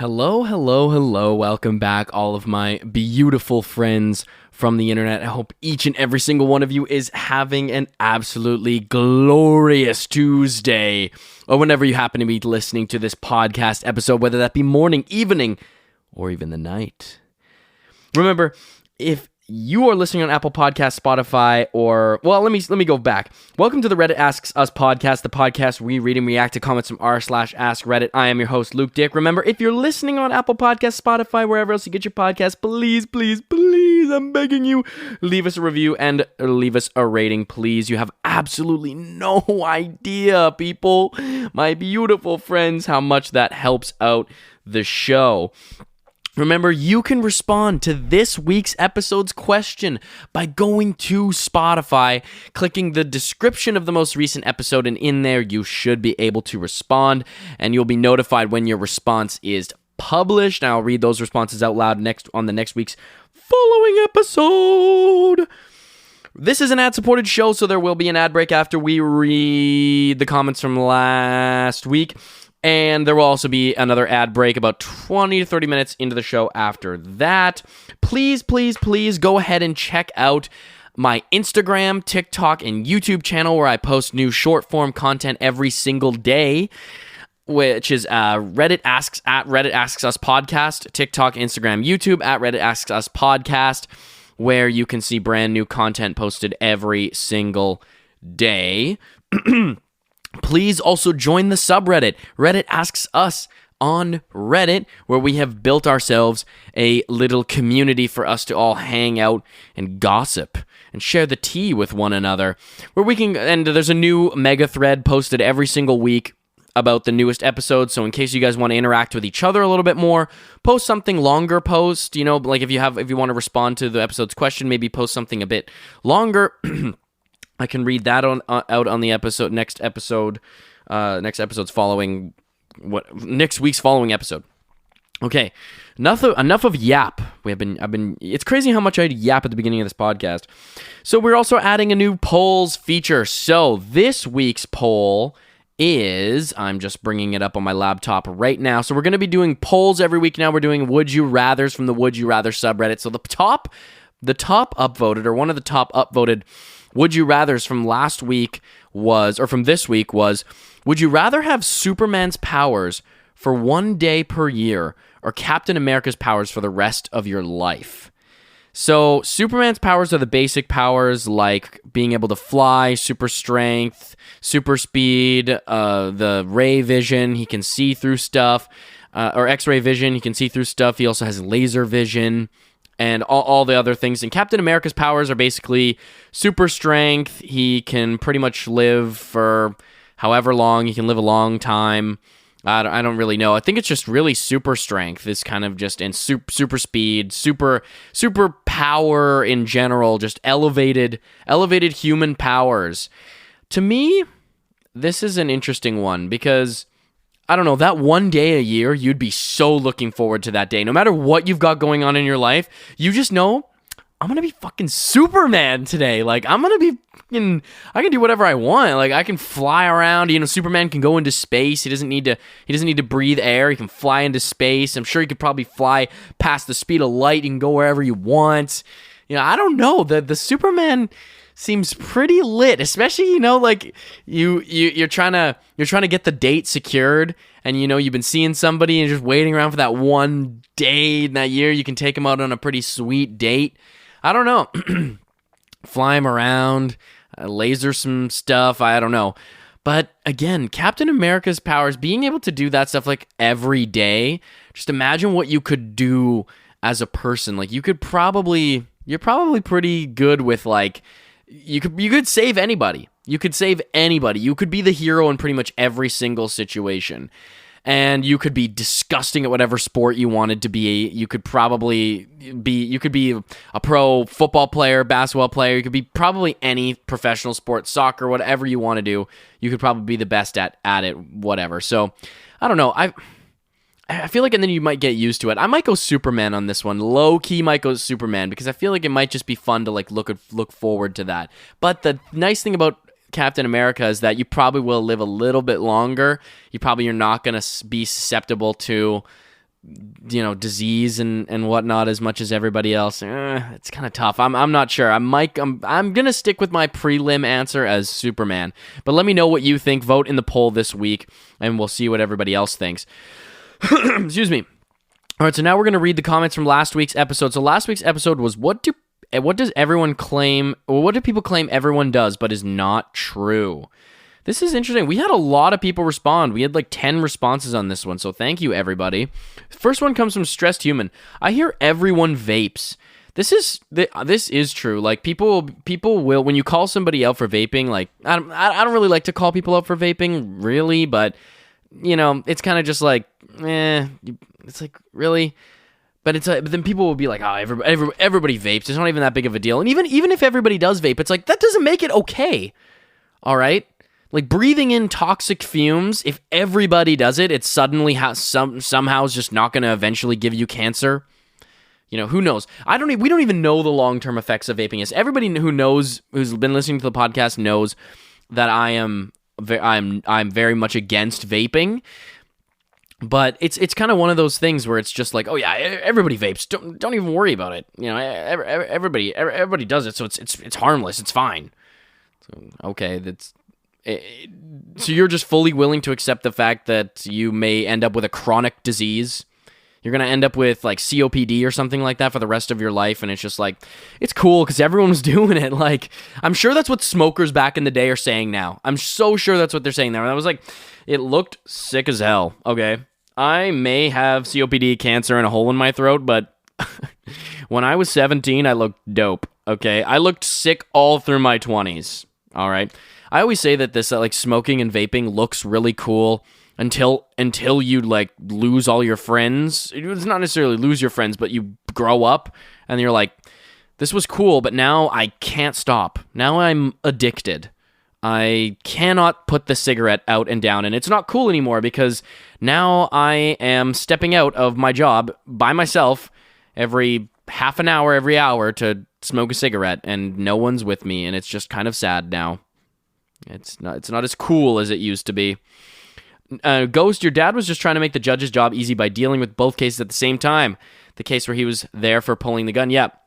Hello, hello, hello. Welcome back, all of my beautiful friends from the internet. I hope each and every single one of you is having an absolutely glorious Tuesday, or whenever you happen to be listening to this podcast episode, whether that be morning, evening, or even the night. Remember, if you are listening on Apple Podcasts, Spotify, or, well, let me go back. Welcome to the Reddit Asks Us podcast, the podcast where we read and react to comments from r/AskReddit. I am your host, Luke Dick. Remember, if you're listening on Apple Podcasts, Spotify, wherever else you get your podcasts, please, please, please, I'm begging you, leave us a review and leave us a rating, please. You have absolutely no idea, people, my beautiful friends, how much that helps out the show. Remember, you can respond to this week's episode's question by going to Spotify, clicking the description of the most recent episode, and in there you should be able to respond, and you'll be notified when your response is published. And I'll read those responses out loud on the next week's following episode. This is an ad-supported show, so there will be an ad break after we read the comments from last week. And there will also be another ad break about 20 to 30 minutes into the show after that. Please, please, please go ahead and check out my Instagram, TikTok, and YouTube channel where I post new short-form content every single day, which is Reddit Asks Us Podcast, TikTok, Instagram, YouTube, at Reddit Asks Us Podcast, where you can see brand new content posted every single day. Please also join the subreddit, Reddit Asks Us, on Reddit, where we have built ourselves a little community for us to all hang out and gossip and share the tea with one another, where we can, and there's a new mega thread posted every single week about the newest episode, so in case you guys want to interact with each other a little bit more, post something longer, like if you want to respond to the episode's question, maybe post something a bit longer. I can read that out on the episode next episode's following next week's following episode. Okay, enough of yap. It's crazy how much I yap at the beginning of this podcast. So we're also adding a new polls feature. So this week's poll is, I'm just bringing it up on my laptop right now. So we're going to be doing polls every week now. We're doing Would You Rathers from the Would You Rather subreddit. So the top upvoted, or one of the top upvoted Would You Rathers from last week from this week was, would you rather have Superman's powers for 1 day per year or Captain America's powers for the rest of your life? So Superman's powers are the basic powers, like being able to fly, super strength, super speed, the ray vision, he can see through stuff, or X-ray vision, he can see through stuff. He also has laser vision, and all the other things. And Captain America's powers are basically super strength. He can pretty much live for however long. He can live a long time. I don't really know. I think it's just really super strength. It's kind of just, and super speed, super power in general, just elevated human powers. To me, this is an interesting one because, I don't know, that 1 day a year, you'd be so looking forward to that day. No matter what you've got going on in your life, you just know, I'm going to be fucking Superman today. Like, I'm going to be fucking, I can do whatever I want. Like, I can fly around. Superman can go into space. He doesn't need to breathe air. He can fly into space. I'm sure he could probably fly past the speed of light. He can go wherever you want. I don't know. The Superman seems pretty lit, especially, like you're trying to get the date secured, and you've been seeing somebody and just waiting around for that 1 day in that year. You can take them out on a pretty sweet date. I don't know. Fly them around, laser some stuff. I don't know. But again, Captain America's powers, being able to do that stuff like every day, just imagine what you could do as a person. Like, you're probably pretty good with, like, you could save anybody. You could save anybody. You could be the hero in pretty much every single situation. And you could be disgusting at whatever sport you wanted to be. You could be a pro football player, basketball player. You could be probably any professional sport, soccer, whatever you want to do. You could probably be the best at it, whatever. So, I don't know. I feel like, and then you might get used to it. I might go Superman on this one. Low key might go Superman because I feel like it might just be fun to like look forward to that. But the nice thing about Captain America is that you probably will live a little bit longer. You're not going to be susceptible to disease and whatnot as much as everybody else. It's kind of tough. I'm not sure. I'm gonna stick with my prelim answer as Superman. But let me know what you think. Vote in the poll this week, and we'll see what everybody else thinks. Excuse me. All right, so now we're gonna read the comments from last week's episode. So last week's episode was what does everyone claim, or what do people claim everyone does but is not true? This is interesting. We had a lot of people respond. We had like 10 responses on this one, so thank you, everybody. First one comes from Stressed Human. I hear everyone vapes. This is true. Like, people will, when you call somebody out for vaping, like, I don't really like to call people out for vaping, really, but, it's kind of just like, it's like, really? But but then people will be like, oh, everybody vapes. It's not even that big of a deal. And even if everybody does vape, it's like, that doesn't make it okay. All right? Like, breathing in toxic fumes, if everybody does it, it suddenly somehow is just not going to eventually give you cancer. Who knows? We don't even know the long-term effects of vaping. Everybody who's been listening to the podcast knows that I'm very much against vaping. But it's kind of one of those things where it's just like, oh yeah, everybody vapes. Don't even worry about it. Everybody does it, so it's harmless. It's fine. So, okay, so you're just fully willing to accept the fact that you may end up with a chronic disease. You're going to end up with like COPD or something like that for the rest of your life, and it's just like, it's cool because everyone's doing it. Like, I'm sure that's what smokers back in the day are saying now. I'm so sure that's what they're saying now. And I was like, it looked sick as hell, okay? I may have COPD, cancer, and a hole in my throat, but when I was 17, I looked dope, okay? I looked sick all through my 20s, all right? I always say that this, like, smoking and vaping looks really cool until you, like, lose all your friends. It's not necessarily lose your friends, but you grow up, and you're like, this was cool, but now I can't stop. Now I'm addicted. I cannot put the cigarette out and down, and it's not cool anymore because now I am stepping out of my job by myself every half an hour, every hour to smoke a cigarette, and no one's with me, and it's just kind of sad now. It's not as cool as it used to be. Ghost, your dad was just trying to make the judge's job easy by dealing with both cases at the same time. The case where he was there for pulling the gun. Yep.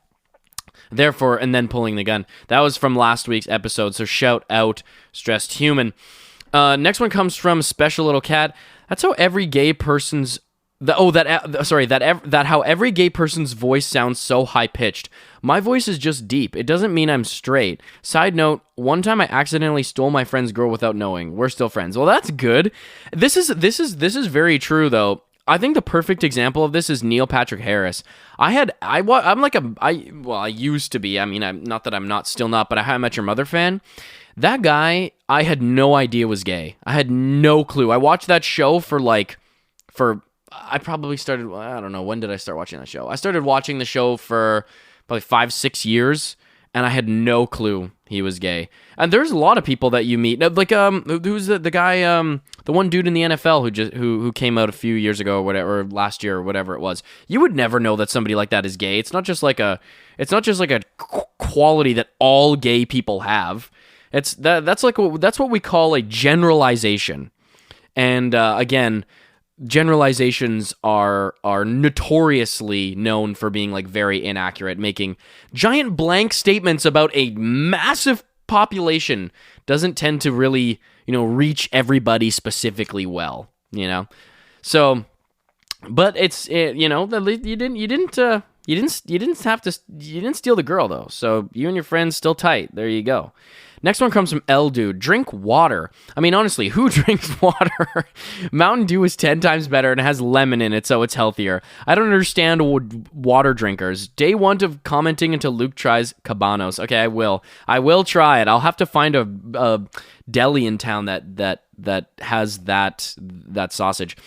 Therefore, and then pulling the gun. That was from last week's episode, so shout out, Stressed Human. Next one comes from Special Little Cat. That's how every gay person's... how every gay person's voice sounds so high-pitched. My voice is just deep. It doesn't mean I'm straight. Side note, one time I accidentally stole my friend's girl without knowing. We're still friends. Well, that's good. This is very true, though. I think the perfect example of this is Neil Patrick Harris. I used to be. I mean, I'm not that I'm not still not, but I Met Your Mother fan. That guy, I had no idea was gay. I had no clue. I watched that show I probably started, I don't know, when did I start watching that show? I started watching the show for probably 5-6 years, and I had no clue he was gay. And there's a lot of people that you meet, like who's the guy, the one dude in the NFL who came out a few years ago or whatever, or last year or whatever it was. You would never know that somebody like that is gay. It's not just like a quality that all gay people have. That's what we call a generalization. And again, generalizations are notoriously known for being like very inaccurate. Making giant blank statements about a massive population doesn't tend to really, reach everybody specifically well, So, but you didn't steal the girl though. So you and your friends still tight. There you go. Next one comes from L Dude. Drink water. I mean, honestly, who drinks water? Mountain Dew is 10 times better and has lemon in it, so it's healthier. I don't understand water drinkers. Day 1 of commenting until Luke tries Cabanos. Okay, I will. I will try it. I'll have to find a deli in town that has that sausage.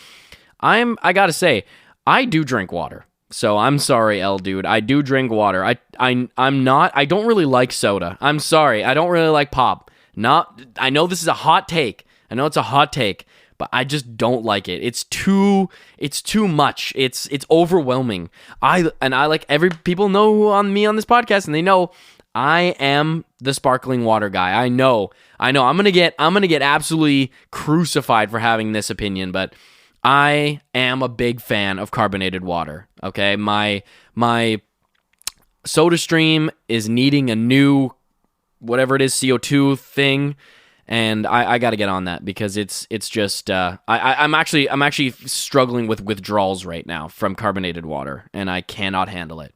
I gotta say, I do drink water. So I'm sorry, L Dude. I do drink water. I don't really like soda. I'm sorry. I don't really like pop. I know this is a hot take. I know it's a hot take, but I just don't like it. It's too much. It's overwhelming. People know on me on this podcast, and they know I am the sparkling water guy. I know. I'm gonna get absolutely crucified for having this opinion, but I am a big fan of carbonated water. Okay, my SodaStream is needing a new whatever it is CO2 thing, and I got to get on that because it's just I'm actually struggling with withdrawals right now from carbonated water, and I cannot handle it.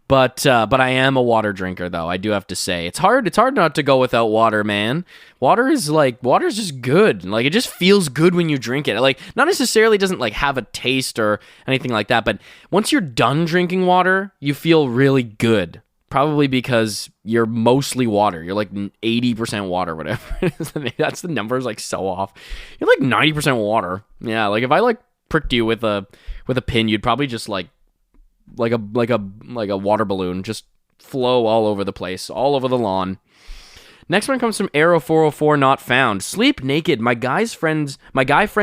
But I am a water drinker, though. I do have to say it's hard not to go without water, man. Water's just good. Like, it just feels good when you drink it. Like, not necessarily doesn't like have a taste or anything like that, but once you're done drinking water, you feel really good. Probably because you're mostly water. You're like 80% water, whatever it is. That's the numbers like so off. You're like 90% water. Yeah, like if I like pricked you with a pin, you'd probably just like a water balloon, just flow all over the place, all over the lawn. Next one comes from Arrow 404 not found. Sleep naked. My guy friends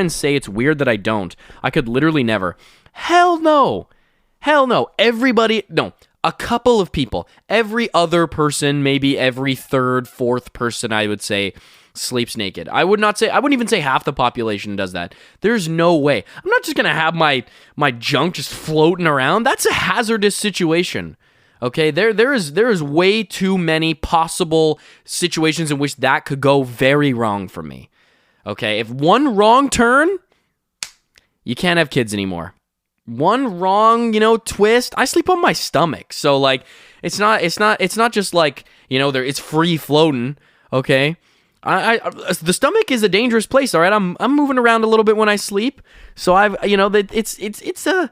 say it's weird that I don't. I could literally never. Hell no. Everybody, no. A couple of people, every other person, maybe every third, fourth person, I would say, sleeps naked. I wouldn't even say half the population does that. There's no way. I'm not just gonna have my junk just floating around. That's a hazardous situation. Okay, there is way too many possible situations in which that could go very wrong for me. Okay, if one wrong turn, you can't have kids anymore. One wrong, twist. I sleep on my stomach, so like, it's not just like it's free floating. Okay, the stomach is a dangerous place. All right, I'm moving around a little bit when I sleep, so it's a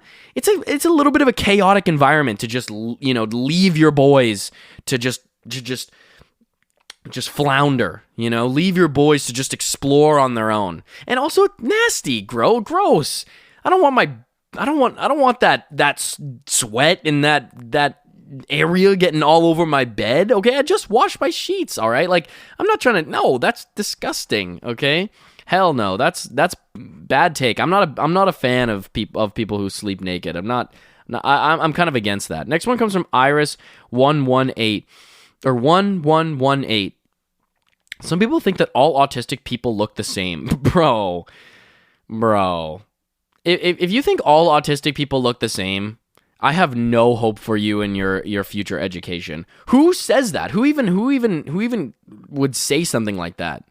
little bit of a chaotic environment to just leave your boys to just flounder. Leave your boys to just explore on their own, and also nasty, gross. I don't want that sweat in that area getting all over my bed. Okay, I just washed my sheets. All right, like I'm not trying to. No, that's disgusting. Okay, hell no, that's bad take. I'm not a fan of people who sleep naked. I'm kind of against that. Next one comes from Iris 118 or 1118. Some people think that all autistic people look the same, bro. If you think all autistic people look the same, I have no hope for you in your future education. Who says that? Who even would say something like that?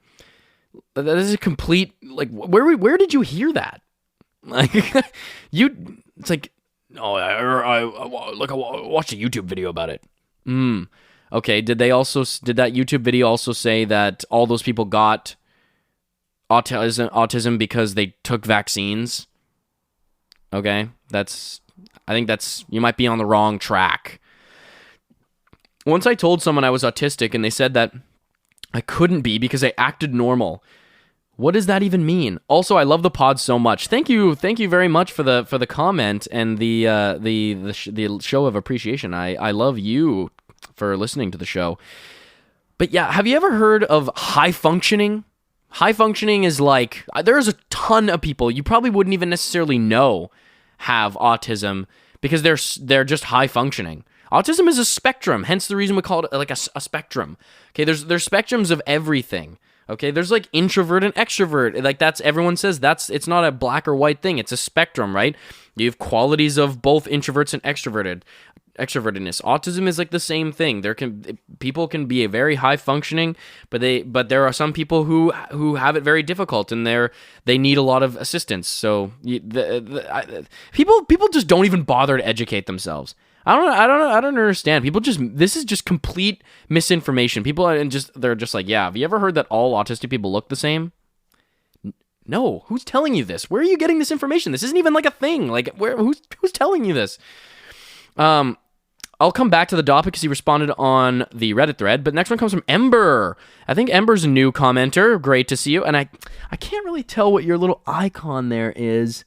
That is a complete, like, where did you hear that? Like, it's like, oh, I watched a YouTube video about it. Okay, did that YouTube video also say that all those people got autism because they took vaccines? Okay, I think you might be on the wrong track. Once I told someone I was autistic and they said that I couldn't be because I acted normal. What does that even mean? Also, I love the pod so much. Thank you very much for the comment and the show of appreciation. I love you for listening to the show. But yeah, have you ever heard of high functioning? High functioning is like, there's a ton of people you probably wouldn't even necessarily know have autism because they're just high functioning. Autism is a spectrum, hence the reason we call it like a spectrum. Okay, there's spectrums of everything. Okay, there's like introvert and extrovert. Like everyone says it's not a black or white thing. It's a spectrum, right? You have qualities of both introverts and extrovertedness. Autism is like the same thing. People can be a very high functioning, but there are some people who have it very difficult and they need a lot of assistance. So people just don't even bother to educate themselves. I don't understand. This is just complete misinformation. They're just like, yeah, have you ever heard that all autistic people look the same? No, who's telling you this? Where are you getting this information? This isn't even like a thing. Like, who's telling you this? I'll come back to the topic because he responded on the Reddit thread, but next one comes from Ember. I think Ember's a new commenter. Great to see you. And I can't really tell what your little icon there is.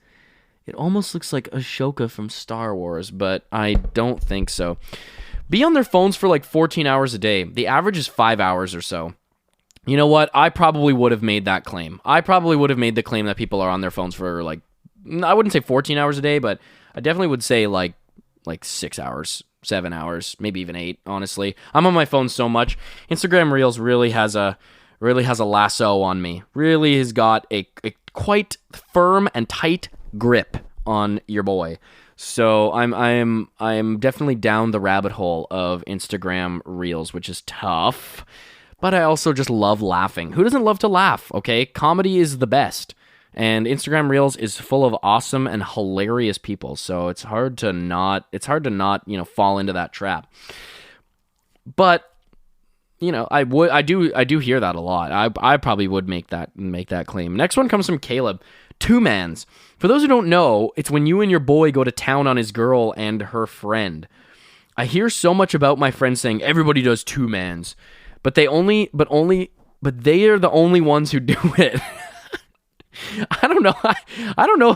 It almost looks like Ashoka from Star Wars, but I don't think so. Be on their phones for like 14 hours a day. The average is 5 hours or so. You know what? I probably would have made that claim. I probably would have made the claim that people are on their phones for like, I wouldn't say 14 hours a day, but I definitely would say like 6 hours, 7 hours, maybe even 8, honestly. I'm on my phone so much. Instagram Reels really has a lasso on me. Really has got a quite firm and tight grip on your boy. So I'm definitely down the rabbit hole of Instagram Reels, which is tough, but I also just love laughing. Who doesn't love to laugh? Okay, comedy is the best, and Instagram Reels is full of awesome and hilarious people. So it's hard to not fall into that trap. But I do hear that a lot. I probably would make that claim. Next one comes from Caleb. Two-mans. For those who don't know, it's when you and your boy go to town on his girl and her friend. I hear so much about my friends saying everybody does two-mans, but they are the only ones who do it. I don't know. I don't know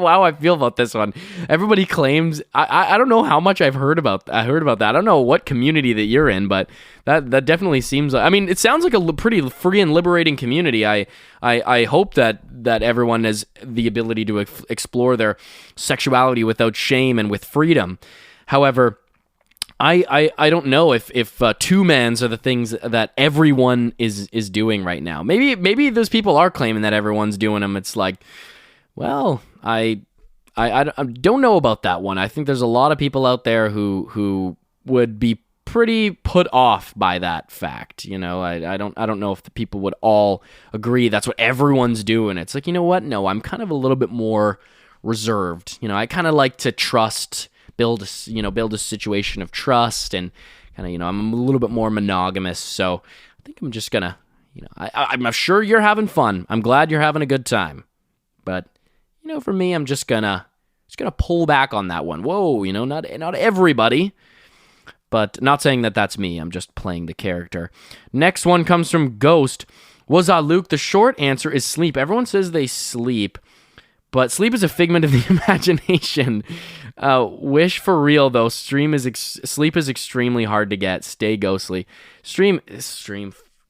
how I feel about this one. Everybody claims. I don't know how much I heard about that. I don't know what community that you're in, but that definitely seems. I mean, it sounds like a pretty free and liberating community. I hope that everyone has the ability to explore their sexuality without shame and with freedom. However, I don't know if two-mans are the things that everyone is doing right now. Maybe those people are claiming that everyone's doing them. It's like, well, I don't know about that one. I think there's a lot of people out there who would be pretty put off by that fact. I don't know if the people would all agree that's what everyone's doing. It's like, you know what? No, I'm kind of a little bit more reserved. I kind of like to trust. Build a situation of trust, and kind of, I'm a little bit more monogamous. So I think I'm just gonna, I'm sure you're having fun. I'm glad you're having a good time, but for me, I'm just gonna pull back on that one. Whoa, not everybody, but not saying that that's me. I'm just playing the character. Next one comes from Ghost. Luke? The short answer is sleep. Everyone says they sleep, but sleep is a figment of the imagination. Wish for real though. Sleep is extremely hard to get. Stay ghostly. Stream.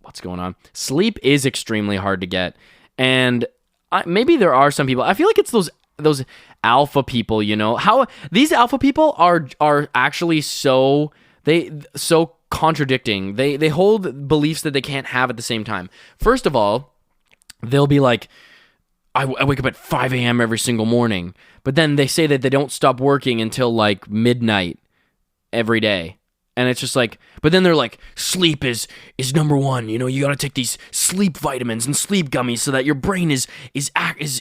What's going on? Sleep is extremely hard to get, and maybe there are some people. I feel like it's those alpha people. How these alpha people are actually so contradicting. They hold beliefs that they can't have at the same time. First of all, they'll be like, I wake up at 5 a.m. every single morning. But then they say that they don't stop working until like midnight every day. And it's just like, but then they're like, sleep is number one. You got to take these sleep vitamins and sleep gummies so that your brain is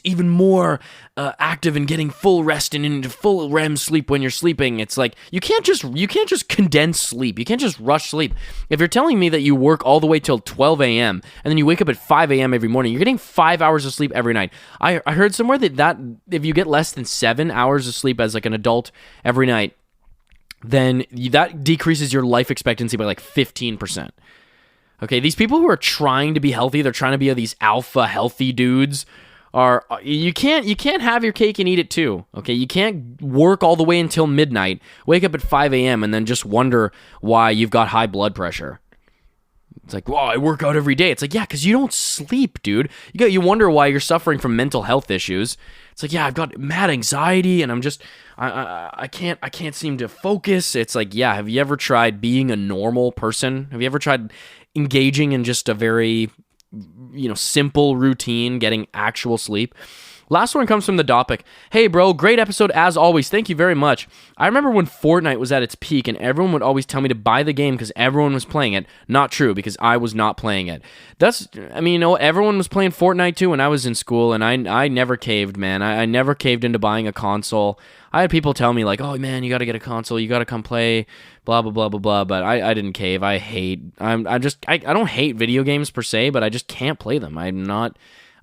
even more active and getting full rest and into full REM sleep when you're sleeping. It's like, you can't just condense sleep. You can't just rush sleep. If you're telling me that you work all the way till 12 a.m. and then you wake up at 5 a.m. every morning, you're getting 5 hours of sleep every night. I heard somewhere that if you get less than 7 hours of sleep as like an adult every night, then that decreases your life expectancy by like 15%. Okay, these people who are trying to be healthy, they're trying to be these alpha healthy dudes, you can't have your cake and eat it too. Okay, you can't work all the way until midnight, wake up at 5 a.m. and then just wonder why you've got high blood pressure. It's like, well, I work out every day. It's like, yeah, because you don't sleep, dude. You wonder why you're suffering from mental health issues. It's like, yeah, I've got mad anxiety, and I'm just, I can't seem to focus. It's like, yeah, have you ever tried being a normal person? Have you ever tried engaging in just a very, simple routine, getting actual sleep? Last one comes from the Dopic. Hey, bro, great episode as always. Thank you very much. I remember when Fortnite was at its peak and everyone would always tell me to buy the game because everyone was playing it. Not true, because I was not playing it. Everyone was playing Fortnite too when I was in school, and I never caved, man. I never caved into buying a console. I had people tell me like, oh, man, you got to get a console. You got to come play, blah, blah, blah, blah, blah. But I didn't cave. I don't hate video games per se, but I just can't play them.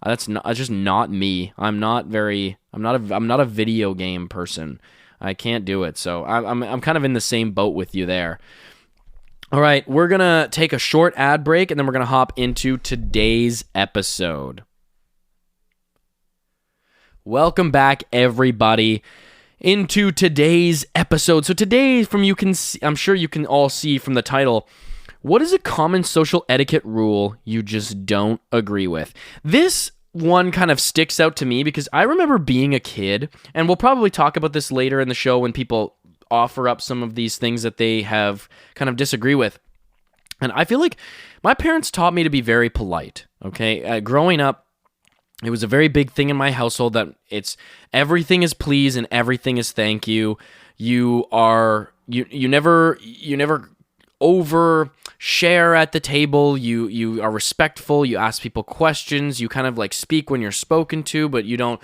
That's just not me. I'm not a video game person. I can't do it. So I'm kind of in the same boat with you there. All right, we're going to take a short ad break, and then we're going to hop into today's episode. Welcome back, everybody, into today's episode. So today, I'm sure you can all see from the title, what is a common social etiquette rule you just don't agree with? This one kind of sticks out to me because I remember being a kid, and we'll probably talk about this later in the show when people offer up some of these things that they have kind of disagree with. And I feel like my parents taught me to be very polite, okay? Growing up, It was a very big thing in my household that it's everything is please and everything is thank you. You never overshare at the table. You are respectful. You ask people questions. You kind of like speak when you're spoken to, but you don't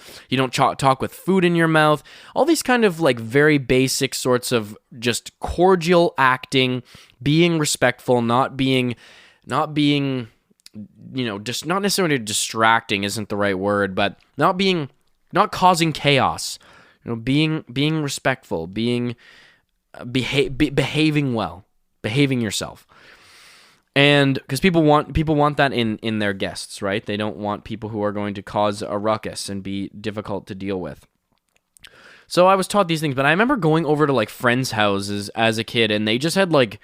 talk with food in your mouth. All these kind of like very basic sorts of just cordial acting, being respectful, not being just not necessarily distracting isn't the right word, but not causing chaos. Being respectful, behaving well, behaving yourself. And because people want that in their guests, right? They don't want people who are going to cause a ruckus and be difficult to deal with. So I was taught these things, but I remember going over to like friends' houses as a kid, and they just had like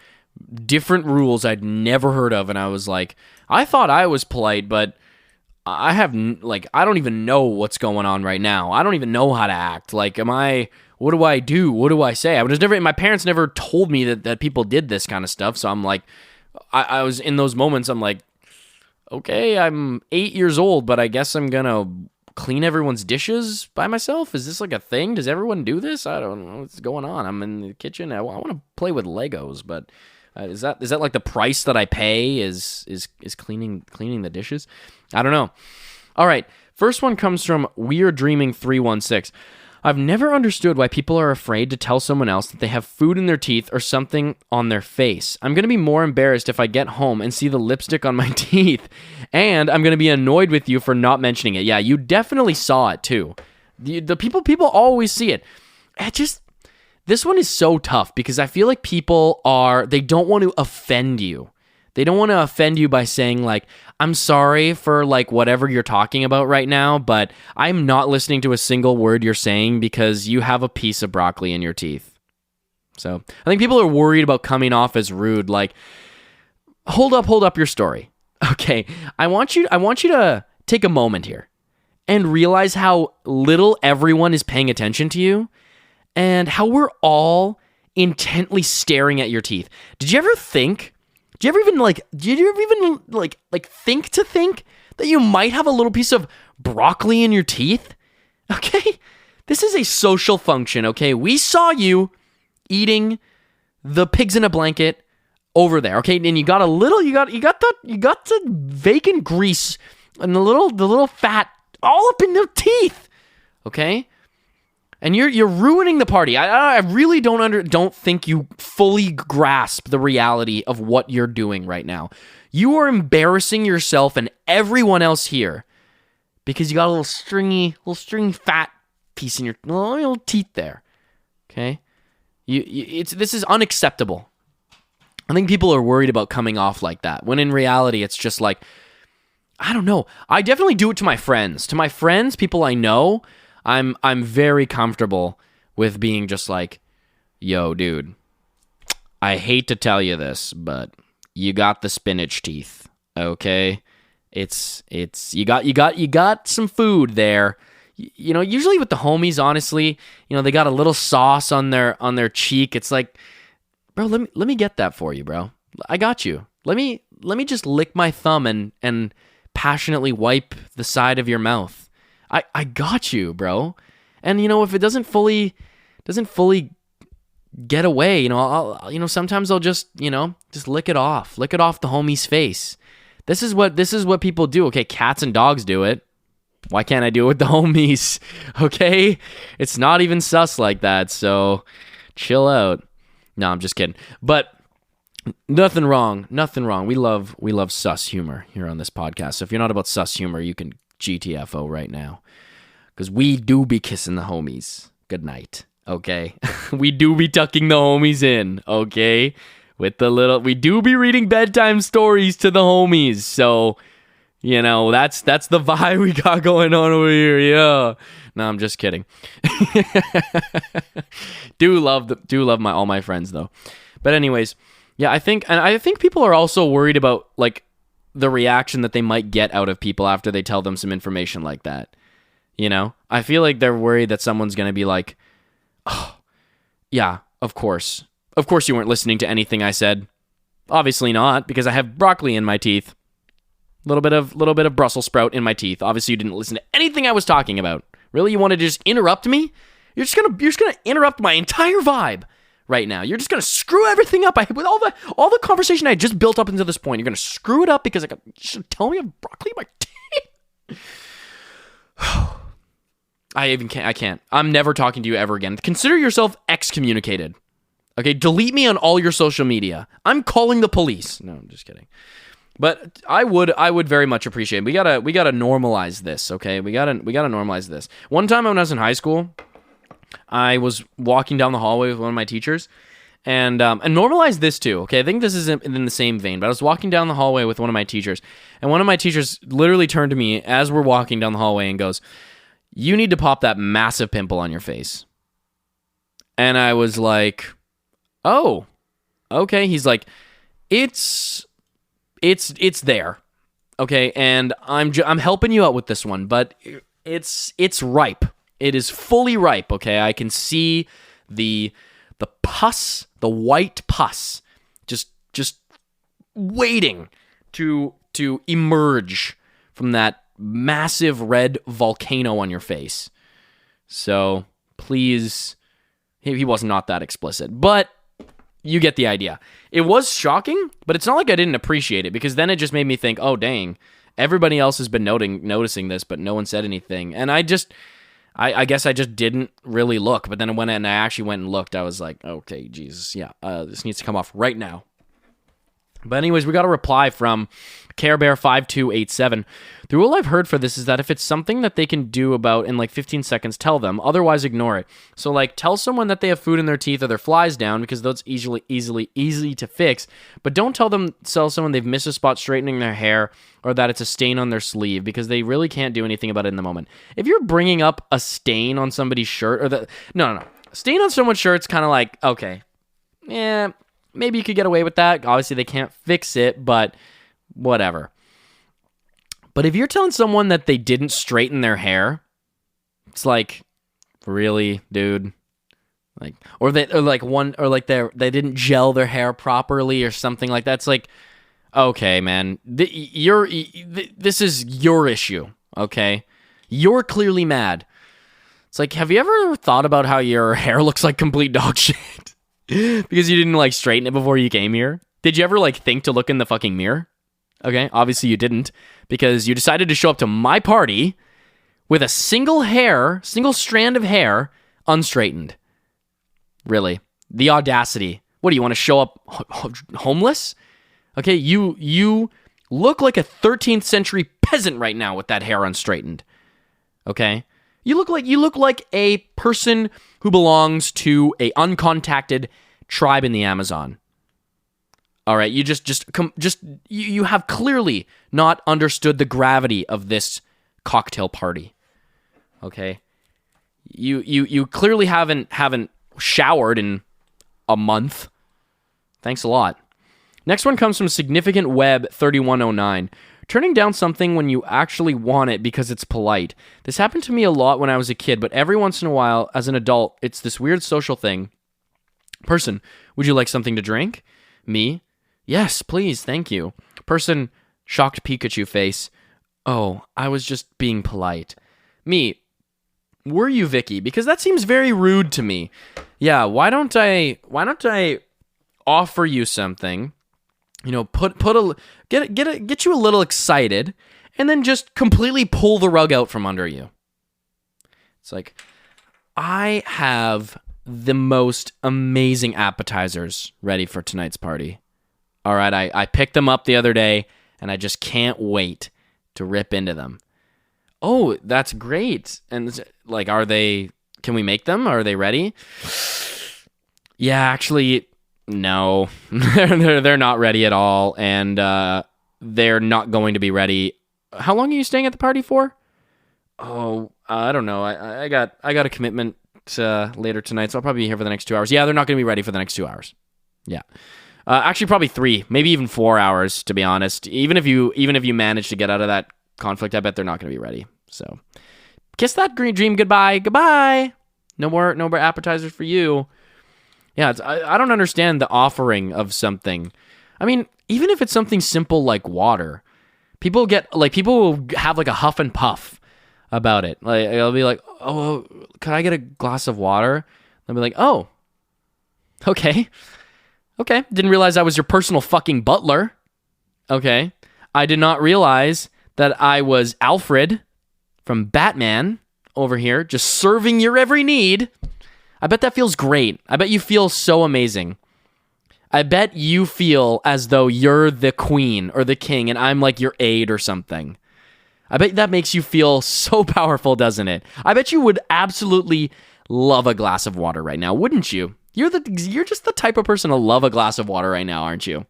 different rules I'd never heard of, and I was like, I thought I was polite, but I don't even know what's going on right now. I don't even know how to act. Like, what do I do? What do I say? My parents never told me that people did this kind of stuff, so I'm like, I was in those moments, I'm like, okay, I'm 8 years old, but I guess I'm gonna clean everyone's dishes by myself? Is this like a thing? Does everyone do this? I don't know what's going on. I'm in the kitchen. I want to play with Legos, but is that like the price that I pay is cleaning the dishes? I don't know. All right. First one comes from Weird Dreaming 316. I've never understood why people are afraid to tell someone else that they have food in their teeth or something on their face. I'm going to be more embarrassed if I get home and see the lipstick on my teeth, and I'm going to be annoyed with you for not mentioning it. Yeah, you definitely saw it too. The people always see it. This one is so tough because I feel like they don't want to offend you. They don't want to offend you by saying like, I'm sorry for like whatever you're talking about right now, but I'm not listening to a single word you're saying because you have a piece of broccoli in your teeth. So I think people are worried about coming off as rude. Like, hold up your story. Okay, I want you to take a moment here and realize how little everyone is paying attention to you and how we're all intently staring at your teeth. Did you ever even think that you might have a little piece of broccoli in your teeth? Okay? This is a social function, okay? We saw you eating the pigs in a blanket over there, okay? And you got the bacon grease and the little fat all up in the teeth, okay? And you're ruining the party. I really don't think you fully grasp the reality of what you're doing right now. You are embarrassing yourself and everyone else here because you got a little stringy fat piece in your little teeth there. Okay, this is unacceptable. I think people are worried about coming off like that when in reality it's just like, I don't know. I definitely do it to my friends. To my friends, people I know. I'm very comfortable with being just like, yo, dude, I hate to tell you this, but you got the spinach teeth, okay? It's you got some food there. Usually with the homies, honestly, they got a little sauce on their cheek. It's like, bro, let me get that for you, bro. I got you. Let me just lick my thumb and passionately wipe the side of your mouth. I got you, bro. And if it doesn't fully get away, I'll sometimes I'll just lick it off the homie's face. This is what people do. Okay, cats and dogs do it. Why can't I do it with the homies? Okay, it's not even sus like that. So chill out. No, I'm just kidding. But nothing wrong. We love sus humor here on this podcast. So if you're not about sus humor, you can GTFO right now, because we do be kissing the homies goodnight, okay? We do be tucking the homies in, okay? We do be reading bedtime stories to the homies, so that's the vibe we got going on over here. Yeah, no, I'm just kidding. do love all my friends though. But anyways, yeah, I think people are also worried about like the reaction that they might get out of people after they tell them some information like that. I feel like they're worried that someone's going to be like, oh, yeah, of course you weren't listening to anything I said. Obviously not, because I have broccoli in my teeth. little bit of Brussels sprout in my teeth. Obviously, you didn't listen to anything I was talking about. Really, you wanted to just interrupt me? You're just gonna interrupt my entire vibe right now. You're just gonna screw everything up. With all the conversation I just built up until this point, you're gonna screw it up because you should tell me I have broccoli in my teeth. I can't. I'm never talking to you ever again. Consider yourself excommunicated. Okay, delete me on all your social media. I'm calling the police. No, I'm just kidding. But I would very much appreciate it. We gotta normalize this, okay? We gotta normalize this. One time when I was in high school, I was walking down the hallway with one of my teachers, and normalize this too, okay? I think this is in the same vein, but I was walking down the hallway with one of my teachers, and one of my teachers literally turned to me as we're walking down the hallway and goes, "You need to pop that massive pimple on your face." And I was like, "Oh, okay." He's like, It's there, okay, and I'm helping you out with this one, but it's ripe. It is fully ripe, okay. I can see the pus, the white pus, just waiting to emerge from that massive red volcano on your face. So please, he was not that explicit, but you get the idea. It was shocking, but it's not like I didn't appreciate it, because then it just made me think, oh, dang, everybody else has been noticing this, but no one said anything. And I guess I just didn't really look. But then when I actually went and looked, I was like, okay, Jesus, yeah, this needs to come off right now. But anyways, we got a reply from Care Bear 5287. The rule I've heard for this is that if it's something that they can do about in like 15 seconds, tell them. Otherwise, ignore it. So like, tell someone that they have food in their teeth or their flies down, because that's easy to fix. But don't tell someone they've missed a spot straightening their hair, or that it's a stain on their sleeve, because they really can't do anything about it in the moment. If you're bringing up a stain on somebody's shirt, or no, stain on someone's shirt's kind of like, okay, yeah, maybe you could get away with that. Obviously, they can't fix it, but whatever. But if you're telling someone that they didn't straighten their hair, it's like, really, dude? Like, they didn't gel their hair properly or something like that. It's like, okay, man, this is your issue, okay? You're clearly mad. It's like, have you ever thought about how your hair looks like complete dog shit? Because you didn't like straighten it before you came here? Did you ever like think to look in the fucking mirror? Okay, obviously you didn't, because you decided to show up to my party with a single strand of hair unstraightened. Really? The audacity. What do you want to show up homeless? Okay, you look like a 13th century peasant right now with that hair unstraightened. Okay? You look like a person who belongs to a uncontacted tribe in the Amazon. All right, you have clearly not understood the gravity of this cocktail party. Okay? You clearly haven't showered in a month. Thanks a lot. Next one comes from Significant Web 3109. Turning down something when you actually want it because it's polite. This happened to me a lot when I was a kid, but every once in a while, as an adult, it's this weird social thing. Person, would you like something to drink? Me, yes, please, thank you. Person, shocked Pikachu face. Oh, I was just being polite. Me, were you Vicky? Because that seems very rude to me. Yeah, why don't I offer you something? You know, get you a little excited, and then just completely pull the rug out from under you. It's like, I have the most amazing appetizers ready for tonight's party. All right, I picked them up the other day, and I just can't wait to rip into them. Oh, that's great. And like, can we make them? Are they ready? Yeah, actually, no, they're not ready at all, and they're not going to be ready. How long are you staying at the party for? Oh, I don't know. I got a commitment later tonight, so I'll probably be here for the next 2 hours. Yeah, they're not going to be ready for the next 2 hours. Yeah, actually, probably 3, maybe even 4 hours. To be honest, even if you manage to get out of that conflict, I bet they're not going to be ready. So, kiss that green dream goodbye. Goodbye. No more appetizers for you. Yeah, I don't understand the offering of something. I mean, even if it's something simple like water, People will have like a huff and puff about it. Like, I'll be like, oh, could I get a glass of water? They'll be like, oh, okay. Didn't realize I was your personal fucking butler. Okay. I did not realize that I was Alfred from Batman over here, just serving your every need. I bet that feels great. I bet you feel so amazing. I bet you feel as though you're the queen or the king and I'm like your aide or something. I bet that makes you feel so powerful, doesn't it? I bet you would absolutely love a glass of water right now, wouldn't you? You're just the type of person to love a glass of water right now, aren't you?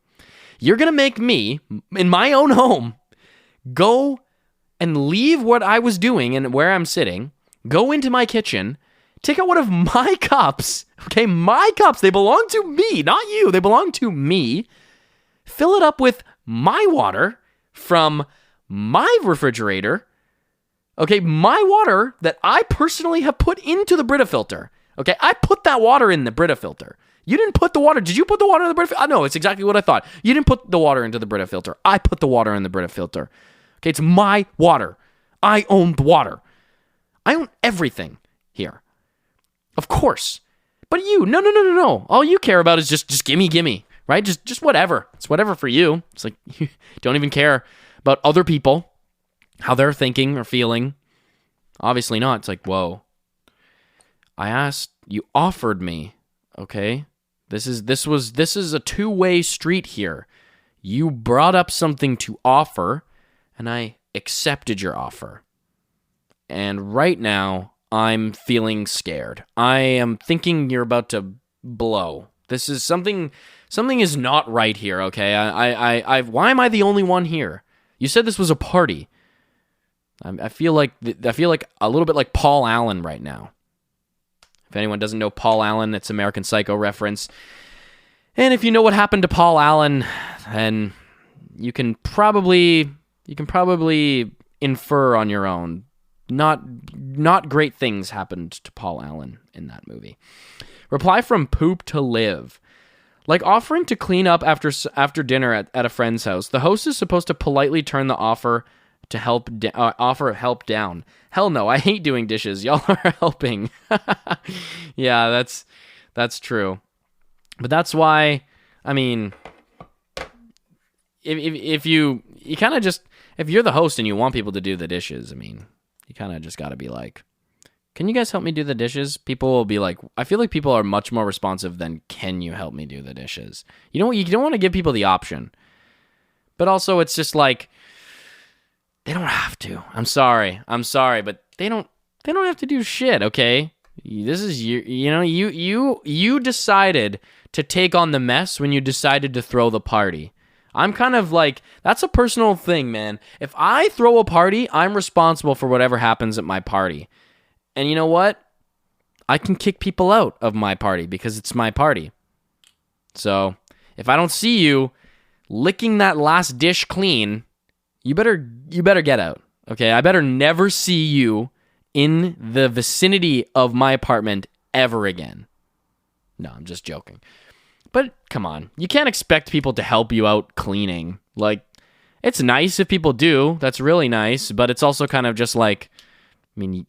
You're going to make me, in my own home, go and leave what I was doing and where I'm sitting, go into my kitchen, take out one of my cups, okay, my cups, they belong to me, not you, they belong to me, fill it up with my water from my refrigerator, okay, my water that I personally have put into the Brita filter, okay, I put that water in the Brita filter. You didn't put the water, did you put the water in the Brita filter? No, it's exactly what I thought. You didn't put the water into the Brita filter. I put the water in the Brita filter. Okay, it's my water. I own the water. I own everything here. Of course. But you, no. All you care about is just gimme, right? Just whatever. It's whatever for you. It's like you don't even care about other people, how they're thinking or feeling. Obviously not. It's like, whoa. I asked, you offered me, okay? This is a two-way street here. You brought up something to offer, and I accepted your offer. And right now, I'm feeling scared. I am thinking you're about to blow. This is something is not right here, okay? I why am I the only one here? You said this was a party. I feel like a little bit like Paul Allen right now. If anyone doesn't know Paul Allen, it's American Psycho reference. And if you know what happened to Paul Allen, then you can probably infer on your own. Not great things happened to Paul Allen in that movie. Reply from Poop to Live. Like offering to clean up after dinner at a friend's house, the host is supposed to politely turn the offer help down. Hell no, I hate doing dishes. Y'all are helping. Yeah, that's true. But that's why, I mean, if you kind of just, if you're the host and you want people to do the dishes, I mean, you kind of just got to be like, can you guys help me do the dishes? People will be like, I feel like people are much more responsive than, can you help me do the dishes? You don't want to give people the option. But also it's just like, they don't have to. I'm sorry, but they don't have to do shit, okay? This is you decided to take on the mess when you decided to throw the party. I'm kind of like, that's a personal thing, man. If I throw a party, I'm responsible for whatever happens at my party. And you know what? I can kick people out of my party because it's my party. So, if I don't see you licking that last dish clean, you better get out, okay? I better never see you in the vicinity of my apartment ever again. No, I'm just joking. But come on, you can't expect people to help you out cleaning. Like, it's nice if people do. That's really nice, but it's also kind of just like, I mean,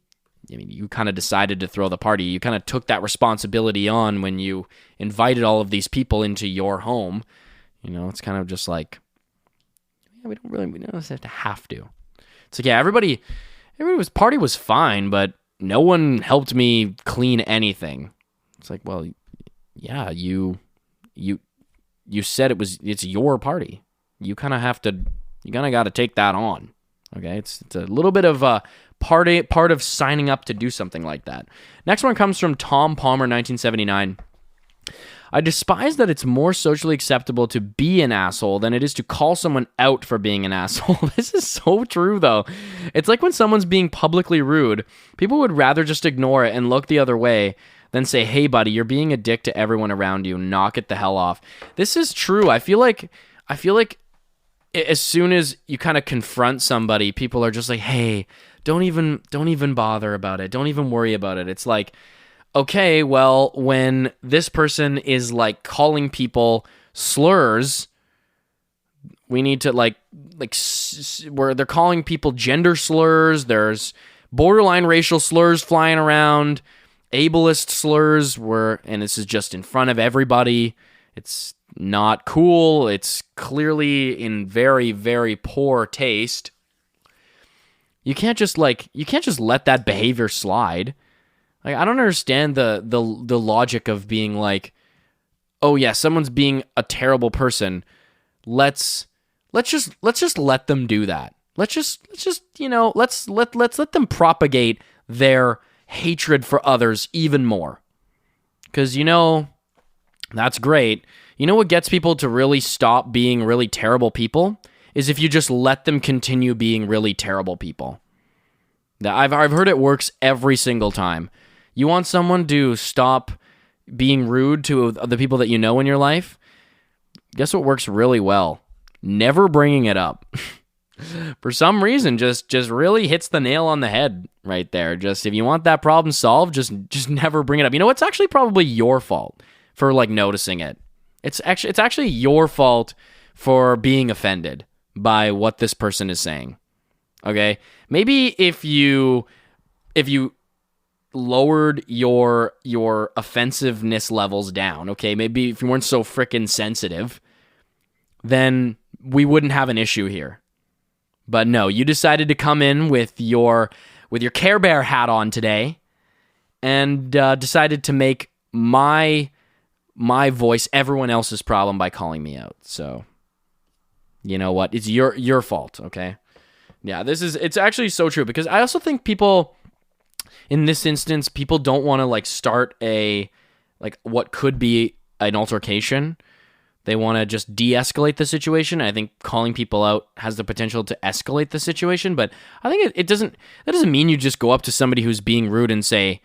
you kind of decided to throw the party. You kind of took that responsibility on when you invited all of these people into your home. You know, it's kind of just like, we don't have to. It's like, yeah, everybody's party was fine, but no one helped me clean anything. It's like, well, yeah, you said it's your party. You kind of got to take that on. Okay, it's a little bit of a part of signing up to do something like that. Next one comes from Tom Palmer, 1979. I despise that it's more socially acceptable to be an asshole than it is to call someone out for being an asshole. This is so true, though. It's like when someone's being publicly rude, people would rather just ignore it and look the other way than say, hey, buddy, you're being a dick to everyone around you. Knock it the hell off. This is true. I feel like as soon as you kind of confront somebody, people are just like, hey, don't even bother about it. Don't even worry about it. It's like, okay, well, when this person is like calling people slurs, We need to where they're calling people gender slurs. There's borderline racial slurs flying around, ableist slurs and this is just in front of everybody. It's not cool. It's clearly in very, very poor taste. You can't just let that behavior slide. Like, I don't understand the logic of being like, oh yeah, someone's being a terrible person. Let's just let them do that. Let's let them propagate their hatred for others even more. Because, that's great. You know what gets people to really stop being really terrible people? Is if you just let them continue being really terrible people. I've heard it works every single time. You want someone to stop being rude to the people that you know in your life? Guess what works really well? Never bringing it up. For some reason, just really hits the nail on the head right there. Just if you want that problem solved, just never bring it up. It's actually probably your fault for noticing it. It's actually your fault for being offended by what this person is saying. Okay? Maybe if you lowered your offensiveness levels down, okay? Maybe if you weren't so frickin' sensitive, then we wouldn't have an issue here. But no, you decided to come in with your Care Bear hat on today and decided to make my voice everyone else's problem by calling me out. So, you know what? It's your fault, okay? Yeah, it's actually so true, because I also think people, in this instance, people don't want to start what could be an altercation. They want to just de-escalate the situation. I think calling people out has the potential to escalate the situation, but I think that doesn't mean you just go up to somebody who's being rude and say,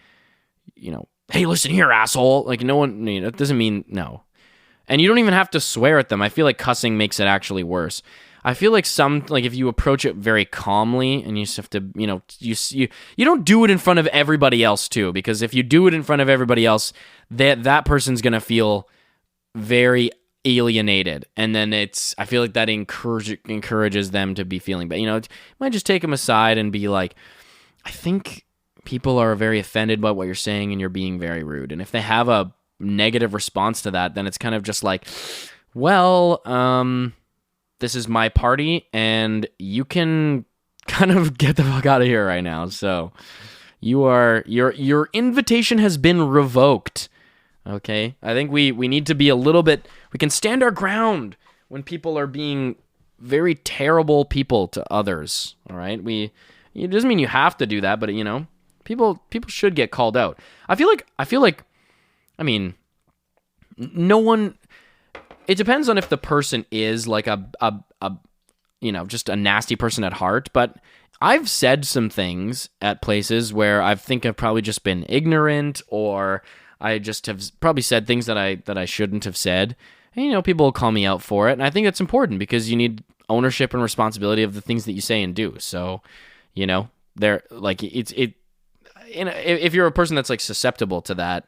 hey, listen here, asshole. No one, it doesn't mean no. And you don't even have to swear at them. I feel like cussing makes it actually worse. I feel like if you approach it very calmly and you just have to, you don't do it in front of everybody else too, because if you do it in front of everybody else, that person's going to feel very alienated, and then I feel like that encourages them to be feeling bad. You might just take them aside and be like, I think people are very offended by what you're saying and you're being very rude. And if they have a negative response to that, then it's kind of just like, well, this is my party and you can kind of get the fuck out of here right now. So your invitation has been revoked. Okay, I think we need to be a little bit. We can stand our ground when people are being very terrible people to others. All right, it doesn't mean you have to do that, but people should get called out. I feel like, no one. It depends on if the person is like just a nasty person at heart. But I've said some things at places where I think I've probably just been ignorant, or I just have probably said things that I shouldn't have said. And, people will call me out for it. And I think that's important, because you need ownership and responsibility of the things that you say and do. So, if you're a person that's susceptible to that,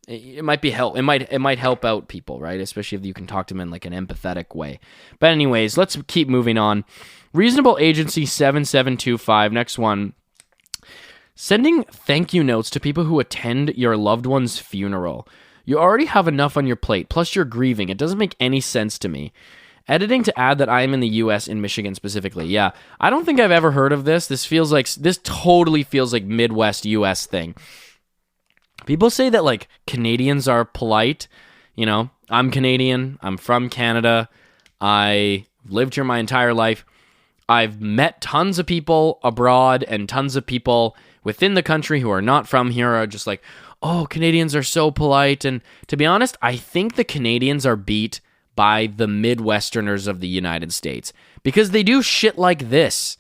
it might be help. It might help out people, right? Especially if you can talk to them in an empathetic way. But anyways, let's keep moving on. Reasonable Agency 7725. Next one. Sending thank you notes to people who attend your loved one's funeral. You already have enough on your plate, plus you're grieving. It doesn't make any sense to me. Editing to add that I am in the U.S., in Michigan specifically. Yeah, I don't think I've ever heard of this. This totally feels like Midwest U.S. thing. People say that Canadians are polite. I'm Canadian. I'm from Canada. I lived here my entire life. I've met tons of people abroad and tons of people within the country who are not from here are just like, oh, Canadians are so polite. And to be honest, I think the Canadians are beat by the Midwesterners of the United States, because they do shit like this.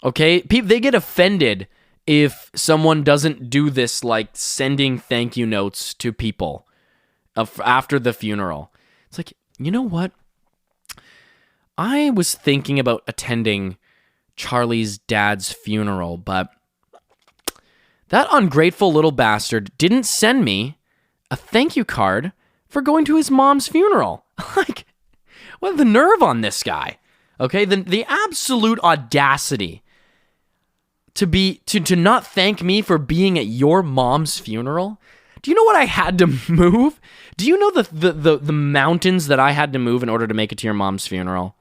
Okay? They get offended if someone doesn't do this, sending thank you notes to people after the funeral. It's like, you know what? I was thinking about attending Charlie's dad's funeral, but that ungrateful little bastard didn't send me a thank you card for going to his mom's funeral. What the nerve on this guy? Okay, the absolute audacity to not thank me for being at your mom's funeral. Do you know what I had to move? Do you know the mountains that I had to move in order to make it to your mom's funeral?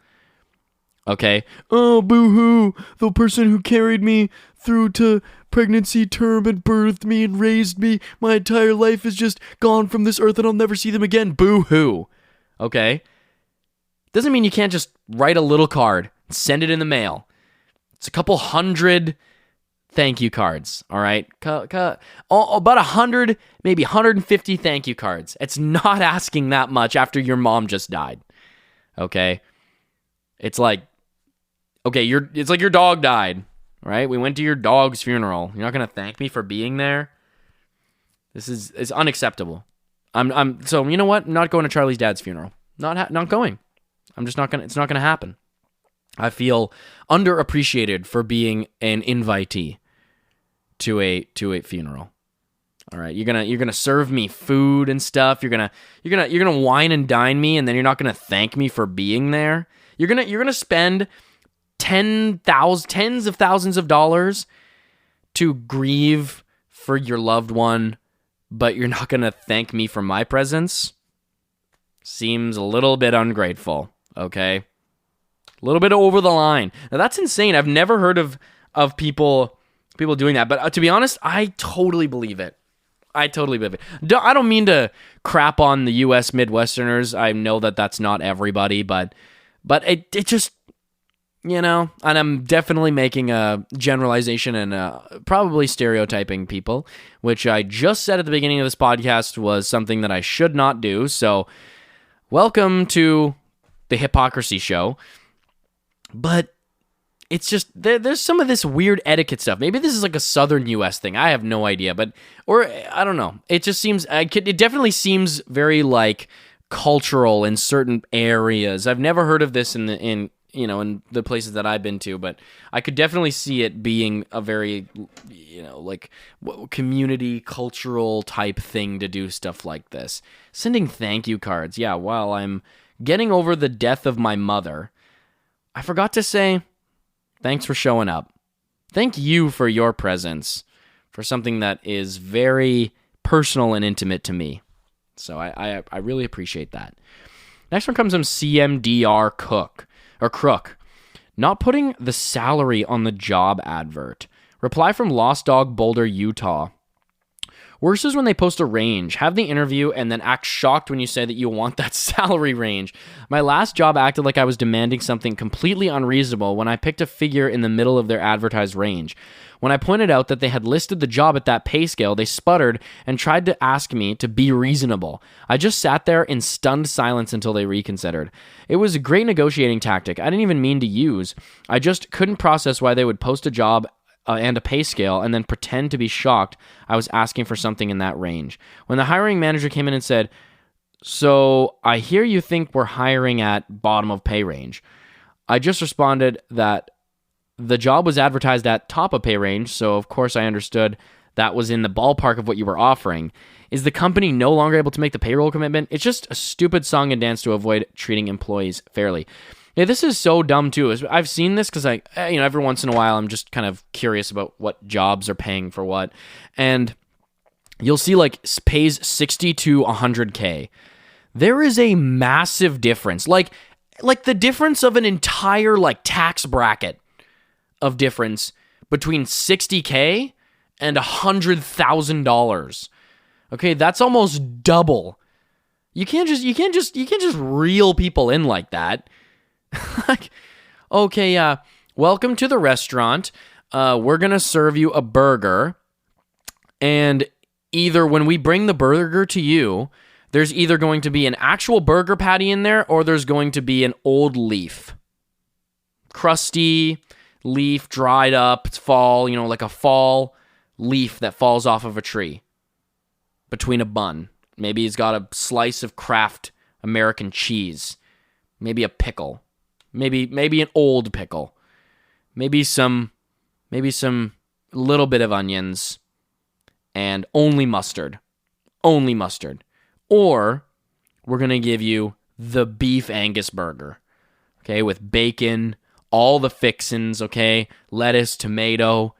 Okay. Oh, boo-hoo. The person who carried me through to pregnancy term and birthed me and raised me. My entire life is just gone from this earth and I'll never see them again. Boo-hoo. Okay. Doesn't mean you can't just write a little card and send it in the mail. It's a couple hundred thank you cards, all right? About 100, maybe 150 thank you cards. It's not asking that much after your mom just died, okay? It's like, okay, it's like your dog died, right? We went to your dog's funeral. You're not going to thank me for being there? It's unacceptable. So you know what? I'm not going to Charlie's dad's funeral. Not going. I'm just not going to, it's not going to happen. I feel underappreciated for being an invitee to a funeral. All right, you're gonna serve me food and stuff. You're gonna wine and dine me, and then you're not gonna thank me for being there. You're gonna spend tens of thousands of dollars to grieve for your loved one, but you're not gonna thank me for my presence. Seems a little bit ungrateful. Okay, a little bit over the line. Now that's insane. I've never heard of people doing that, but to be honest, I totally believe it. I don't mean to crap on the U.S. Midwesterners. I know that that's not everybody, but it just, you know, and I'm definitely making a generalization and probably stereotyping people, which I just said at the beginning of this podcast was something that I should not do. So welcome to the hypocrisy show. But it's just, there's some of this weird etiquette stuff. Maybe this is like a southern U.S. thing. I have no idea. Or I don't know. It just seems, it definitely seems very like cultural in certain areas. I've never heard of this in the places that I've been to, but I could definitely see it being a very, like community cultural type thing to do stuff like this. Sending thank you cards. Yeah, while I'm getting over the death of my mother, I forgot to say, thanks for showing up. Thank you for your presence, for something that is very personal and intimate to me. So I really appreciate that. Next one comes from CMDR Crook. Not putting the salary on the job advert. Reply from Lost Dog, Boulder, Utah. Worse is when they post a range, have the interview, and then act shocked when you say that you want that salary range. My last job acted like I was demanding something completely unreasonable when I picked a figure in the middle of their advertised range. When I pointed out that they had listed the job at that pay scale, they sputtered and tried to ask me to be reasonable. I just sat there in stunned silence until they reconsidered. It was a great negotiating tactic I didn't even mean to use. I just couldn't process why they would post a job and a pay scale and then pretend to be shocked I was asking for something in that range. When the hiring manager came in and said, "So I hear you think we're hiring at bottom of pay range," I just responded that the job was advertised at top of pay range, so of course I understood that was in the ballpark of what you were offering. Is the company no longer able to make the payroll commitment? It's just a stupid song and dance to avoid treating employees fairly. Yeah, this is so dumb too. I've seen this because every once in a while I'm just kind of curious about what jobs are paying for what, and you'll see like pays 60 to 100K. There is a massive difference, like the difference of an entire like tax bracket of difference between 60K and $100,000. Okay, that's almost double. You can't just reel people in like that. Like, okay, welcome to the restaurant. We're going to serve you a burger. And either when we bring the burger to you, there's either going to be an actual burger patty in there or there's going to be an old leaf. Crusty leaf, dried up, it's fall, like a fall leaf that falls off of a tree between a bun. Maybe he's got a slice of Kraft American cheese. Maybe a pickle. Maybe an old pickle. Maybe some little bit of onions and only mustard. Only mustard. Or we're going to give you the beef Angus burger. okay, with bacon, all the fixins, okay, lettuce, tomato,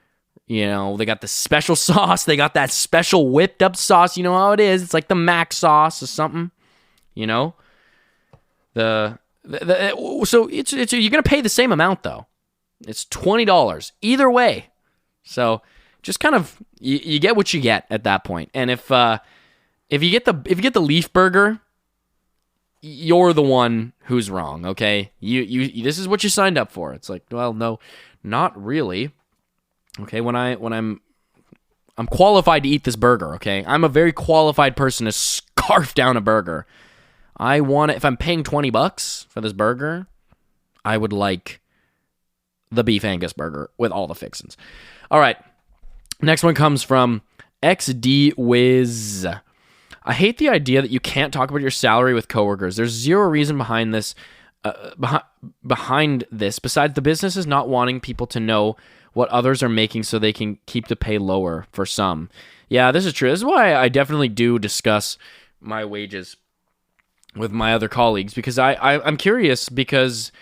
they got the special sauce, they got that special whipped up sauce, you know how it is, it's like the mac sauce or something, so you're gonna pay the same amount though. It's $20 either way. So just kind of you get what you get at that point. And if you get the leaf burger, you're the one who's wrong. Okay, you this is what you signed up for. It's like, well, no, not really. Okay, when I'm qualified to eat this burger. Okay, I'm a very qualified person to scarf down a burger. I want it. If I'm paying $20 for this burger, I would like the beef Angus burger with all the fixins. All right. Next one comes from XD Wiz. I hate the idea that you can't talk about your salary with coworkers. There's zero reason behind this. Behind this, besides the businesses not wanting people to know what others are making so they can keep the pay lower for some. Yeah, this is true. This is why I definitely do discuss my wages with my other colleagues, because I'm curious, because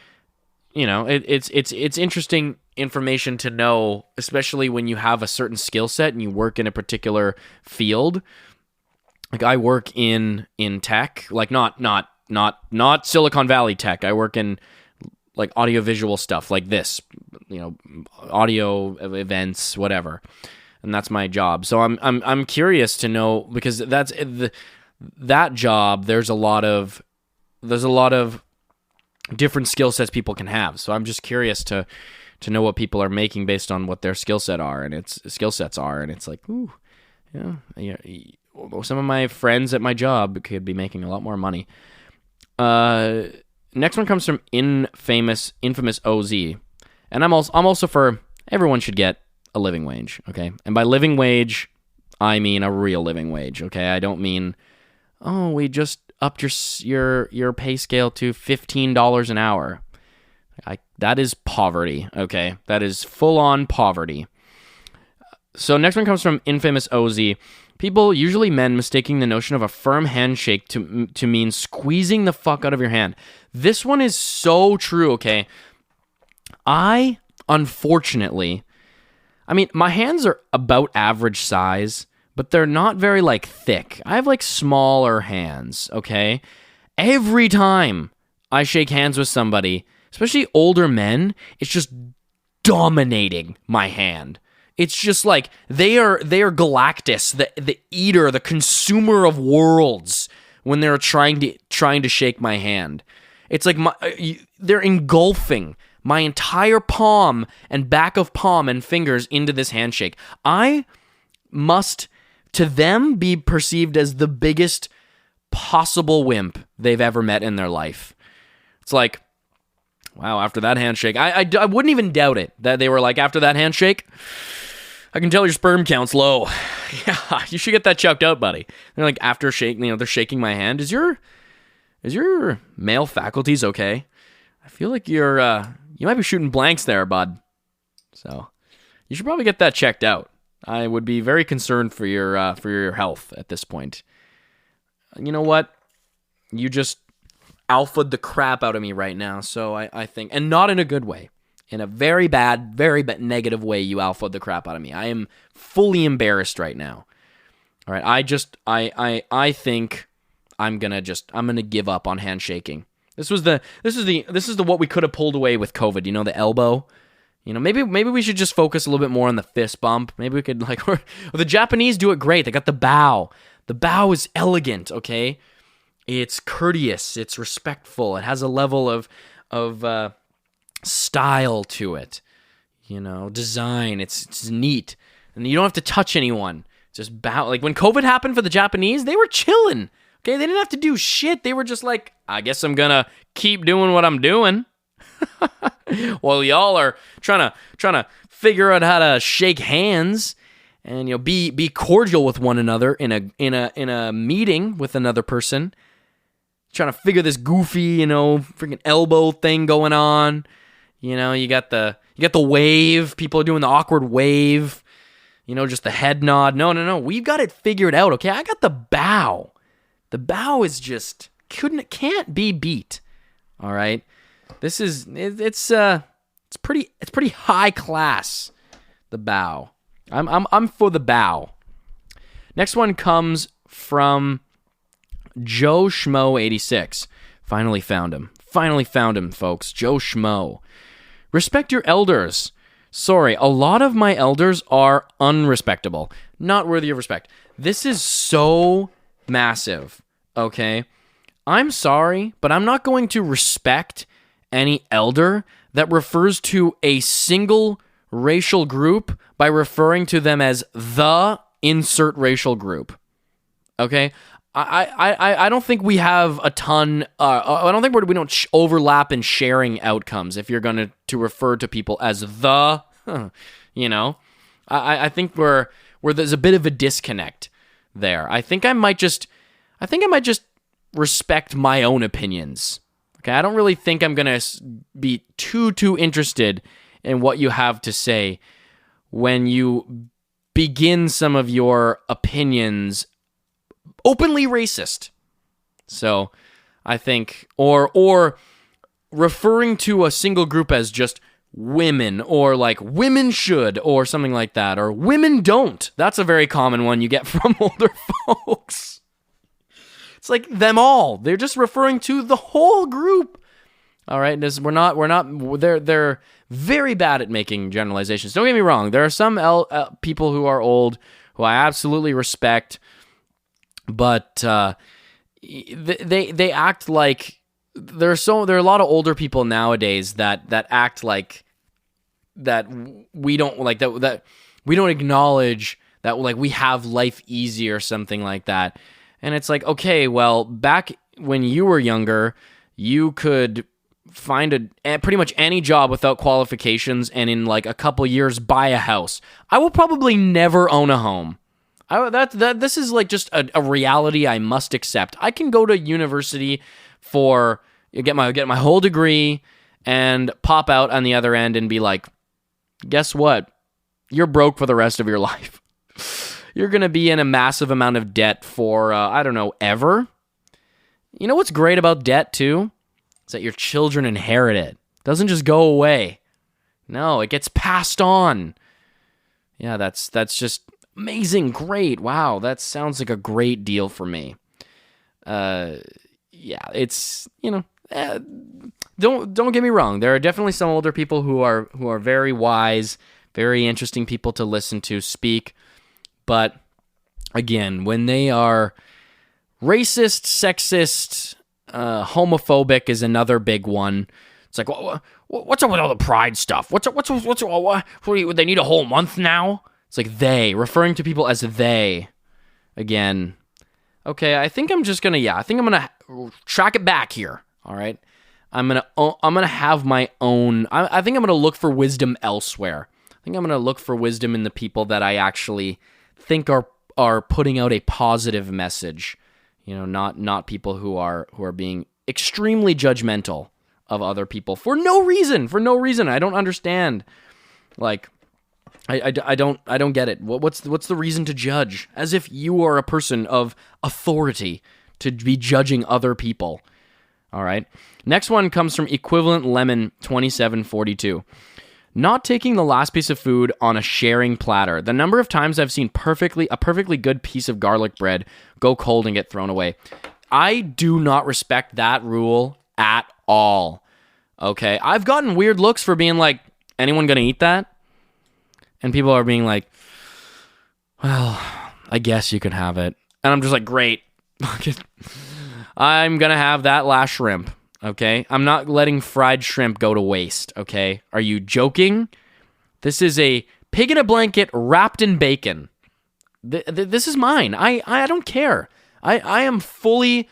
it's interesting information to know, especially when you have a certain skill set and you work in a particular field. Like I work in tech, like not Silicon Valley tech. I work in like audiovisual stuff like this, audio events, whatever. And that's my job. So I'm curious to know, because that's that job, there's a lot of different skill sets people can have. So I'm just curious to know what people are making based on what their skill sets are, and it's like, ooh, yeah. Some of my friends at my job could be making a lot more money. Next one comes from infamous OZ, and I'm also for everyone should get a living wage, okay? And by living wage, I mean a real living wage, okay? I don't mean, oh, we just upped your pay scale to $15 an hour. That is poverty, okay? That is full-on poverty. So next one comes from infamous OZ. People, usually men, mistaking the notion of a firm handshake to mean squeezing the fuck out of your hand. This one is so true, okay? Unfortunately, my hands are about average size, but they're not very, thick. I have, smaller hands, okay? Every time I shake hands with somebody, especially older men, it's just dominating my hand. It's just like they are Galactus, the eater, the consumer of worlds, when they're trying to shake my hand. It's like they're engulfing my entire palm and back of palm and fingers into this handshake. I must, to them, be perceived as the biggest possible wimp they've ever met in their life. It's like, wow, after that handshake, I wouldn't even doubt it, that they were like, after that handshake, I can tell your sperm count's low. Yeah, you should get that checked out, buddy. They're like, after shaking, they're shaking my hand. Is your male faculties okay? I feel like you might be shooting blanks there, bud. So you should probably get that checked out. I would be very concerned for your health at this point. You know what? You just alphaed the crap out of me right now. So I think, and not in a good way. In a very bad negative way, you alphaed the crap out of me. I am fully embarrassed right now. All right, I think I'm gonna give up on handshaking. This is the what we could have pulled away with COVID. The elbow. Maybe we should just focus a little bit more on the fist bump. Maybe we could the Japanese do it great. They got the bow. The bow is elegant. Okay, it's courteous. It's respectful. It has a level of style to it, design. It's neat, and you don't have to touch anyone. Just bow. Like when COVID happened for the Japanese, they were chilling. Okay, they didn't have to do shit. They were just like, I guess I'm gonna keep doing what I'm doing, while y'all are trying to figure out how to shake hands and be cordial with one another in a meeting with another person. Trying to figure this goofy, freaking elbow thing going on. You got the wave. People are doing the awkward wave. Just the head nod. No. We've got it figured out, okay? I got the bow. The bow is just can't be beat. All right? It's pretty high class. The bow. I'm for the bow. Next one comes from Joe Schmo 86. Finally found him, folks. Joe Schmo. Respect your elders. Sorry, a lot of my elders are unrespectable. Not worthy of respect. This is so massive, okay? I'm sorry, but I'm not going to respect any elder that refers to a single racial group by referring to them as the insert racial group. Okay? I don't think we have a ton. I don't think we don't overlap in sharing outcomes if you're going to refer to people as the. I think where there's a bit of a disconnect there. I think I might just respect my own opinions. Okay, I don't really think I'm gonna be too interested in what you have to say when you begin some of your opinions openly racist. So I think, or referring to a single group as just women, or like women should, or something like that, or women don't. That's a very common one you get from older folks. It's like them all. They're just referring to the whole group. All right, they're very bad at making generalizations. Don't get me wrong. There are some people who are old who I absolutely respect, but they act like there are a lot of older people nowadays that act like that we don't like that we don't acknowledge that like we have life easy or something like that. And it's like, okay, well, back when you were younger, you could find pretty much any job without qualifications and in like a couple years buy a house. I will probably never own a home. This is like just a reality I must accept. I can go to university for get my whole degree and pop out on the other end and be like, guess what? You're broke for the rest of your life. You're going to be in a massive amount of debt for, I don't know, ever. You know what's great about debt, too? Is that your children inherit it. It doesn't just go away. No, it gets passed on. Yeah, that's just amazing. Great. Wow, that sounds like a great deal for me. Yeah, it's, don't get me wrong. There are definitely some older people who are very wise, very interesting people to listen to speak. But again, when they are racist, sexist, homophobic is another big one. It's like, what's up with all the pride stuff? What they need a whole month now? It's like they, referring to people as they. Again, okay, I think I'm gonna track it back here. All right, I'm gonna have my own. I think I'm gonna look for wisdom elsewhere. I think I'm gonna look for wisdom in the people that I actually think are putting out a positive message, not people who are being extremely judgmental of other people for no reason. I don't understand. Like, I don't get it. What's the reason to judge? As if you are a person of authority to be judging other people. All right. Next one comes from Equivalent Lemon 2742. Not taking the last piece of food on a sharing platter. The number of times I've seen a perfectly good piece of garlic bread go cold and get thrown away. I do not respect that rule at all. Okay? I've gotten weird looks for being like, anyone gonna eat that? And people are being like, well, I guess you can have it. And I'm just like, great. I'm gonna have that last shrimp. Okay? I'm not letting fried shrimp go to waste, okay? Are you joking? This is a pig in a blanket wrapped in bacon. This is mine. I don't care. I am fully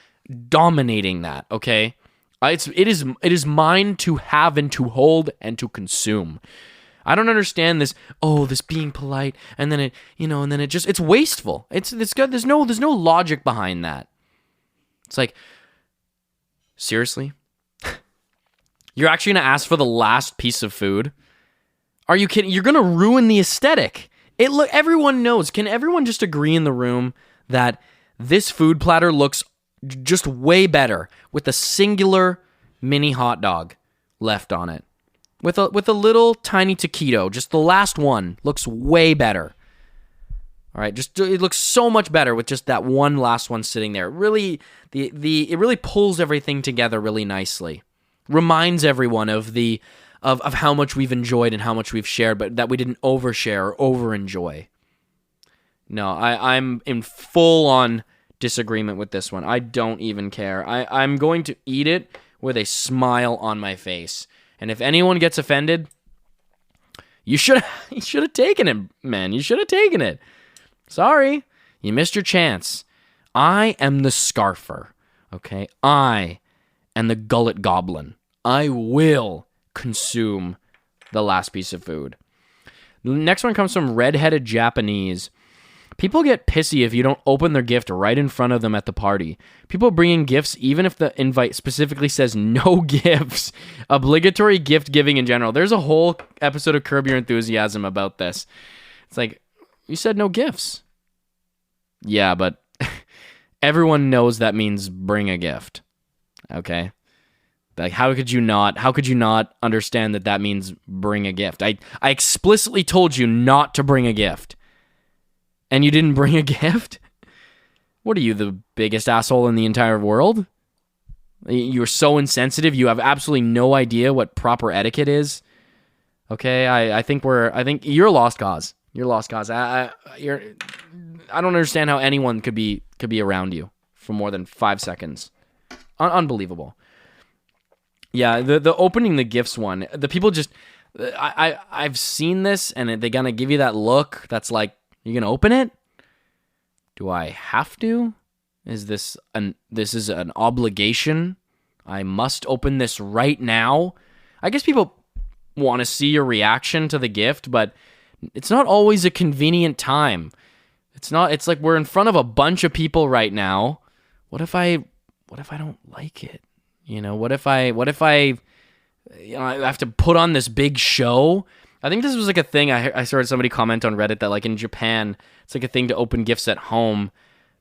dominating that, okay? It is mine to have and to hold and to consume. I don't understand this, this being polite, and then it's wasteful. It's good. There's no logic behind that. It's like, seriously? You're actually going to ask for the last piece of food? Are you kidding? You're going to ruin the aesthetic. Everyone knows. Can everyone just agree in the room that this food platter looks just way better with a singular mini hot dog? left on it. With a little tiny taquito. Just the last one looks way better. All right, it looks so much better with just that one last one sitting there. Really, it really pulls everything together really nicely. Reminds everyone of how much we've enjoyed and how much we've shared, but that we didn't overshare or over-enjoy. No, I'm in full-on disagreement with this one. I don't even care. I'm going to eat it with a smile on my face. And if anyone gets offended, you should have taken it, man. You should have taken it. Sorry, you missed your chance. I am the scarfer, okay? I am the gullet goblin. I will consume the last piece of food. The next one comes from Redheaded Japanese. People get pissy if you don't open their gift right in front of them at the party. People bringing gifts even if the invite specifically says no gifts. Obligatory gift giving in general. There's a whole episode of Curb Your Enthusiasm about this. It's like, you said no gifts. Yeah, but everyone knows that means bring a gift. Okay? Like, how could you not understand that means bring a gift? I explicitly told you not to bring a gift. And you didn't bring a gift? What are you, the biggest asshole in the entire world? You're so insensitive. You have absolutely no idea what proper etiquette is. Okay, I think you're a lost cause. You're a lost cause. I don't understand how anyone could be around you for more than 5 seconds. Unbelievable. Yeah, the opening the gifts one. The people just I've seen this, and they're gonna give you that look that's like, you gonna open it? Do I have to? Is this an obligation? I must open this right now. I guess people want to see your reaction to the gift, but it's not always a convenient time. It's like we're in front of a bunch of people right now. What if I don't like it? You know, what if I have to put on this big show? I think this was like a thing. I saw somebody comment on Reddit that like in Japan, it's like a thing to open gifts at home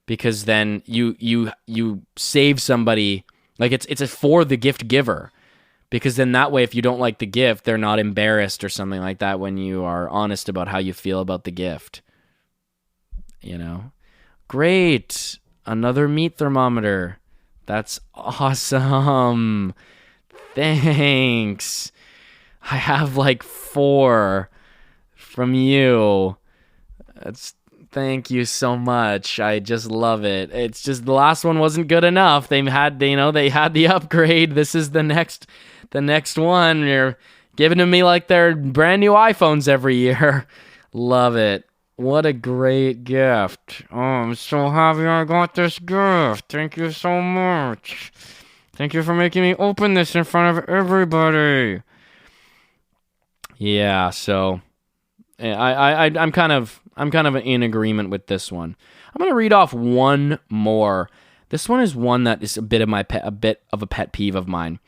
because then you save somebody. Like it's for the gift giver, because then that way if you don't like the gift, they're not embarrassed or something like that when you are honest about how you feel about the gift. You know, great, another meat thermometer. That's awesome. Thanks. I have like 4 from you. Thank you so much. I just love it. It's just the last one wasn't good enough. They had the upgrade. This is the next one. You're giving to me like they're brand new iPhones every year. Love it. What a great gift. Oh, I'm so happy I got this gift. Thank you so much. Thank you for making me open this in front of everybody. Yeah, so I'm kind of in agreement with this one. I'm gonna read off one more. This one is one that is a bit of a pet peeve of mine.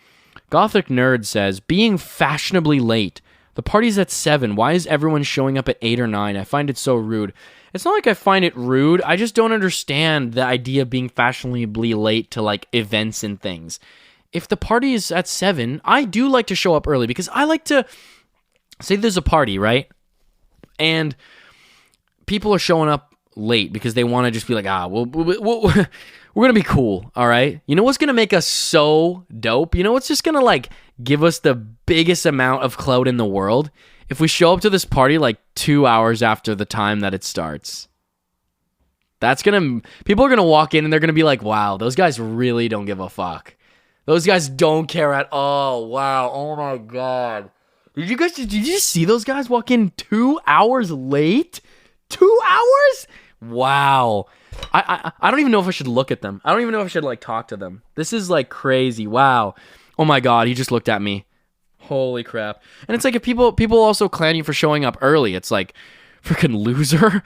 Gothic Nerd says, being fashionably late. The party's at 7. Why is everyone showing up at 8 or 9? I find it so rude. It's not like I find it rude. I just don't understand the idea of being fashionably late to like events and things. If the party is at 7, I do like to show up early because I like to say there's a party, right? And people are showing up late because they want to just be like, we're going to be cool, all right? You know what's going to make us so dope? You know what's just going to like give us the biggest amount of clout in the world? If we show up to this party like 2 hours after the time that it starts. People are going to walk in and they're going to be like, wow, those guys really don't give a fuck. Those guys don't care at all. Wow, oh my God. Did you just see those guys walk in 2 hours late? 2 hours? Wow. I don't even know if I should look at them. I don't even know if I should like talk to them. This is like crazy. Wow. Oh my God, he just looked at me. Holy crap. And it's like if people also clown you for showing up early. It's like, freaking loser.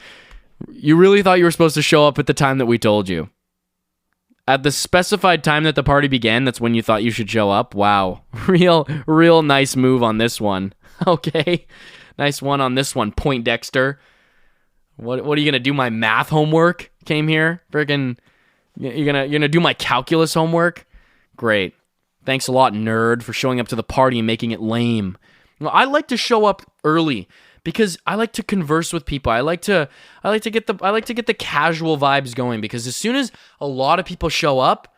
You really thought you were supposed to show up at the time that we told you. At the specified time that the party began, that's when you thought you should show up. Wow. Real nice move on this one. Okay. Nice one on this one, Poindexter. What are you gonna do? My math homework came here? Freaking, you're gonna do my calculus homework? Great. Thanks a lot, nerd, for showing up to the party and making it lame. Well, I like to show up early because I like to converse with people. I like to get the casual vibes going, because as soon as a lot of people show up,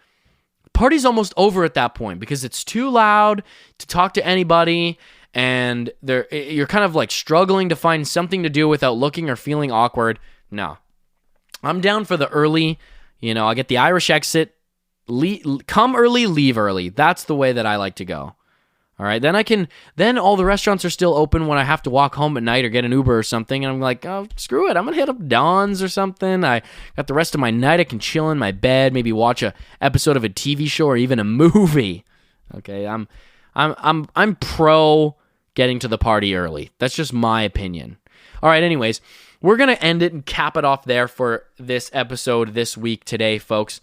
party's almost over at that point, because it's too loud to talk to anybody, and you're kind of like struggling to find something to do without looking or feeling awkward. No. I'm down for the early, I get the Irish exit, come early, leave early. That's the way that I like to go. All right, then all the restaurants are still open when I have to walk home at night or get an Uber or something, and I'm like, oh, screw it, I'm gonna hit up Don's or something. I got the rest of my night. I can chill in my bed, maybe watch a episode of a TV show or even a movie. Okay, I'm pro getting to the party early. That's just my opinion. All right, anyways, we're gonna end it and cap it off there for this episode this week today, folks.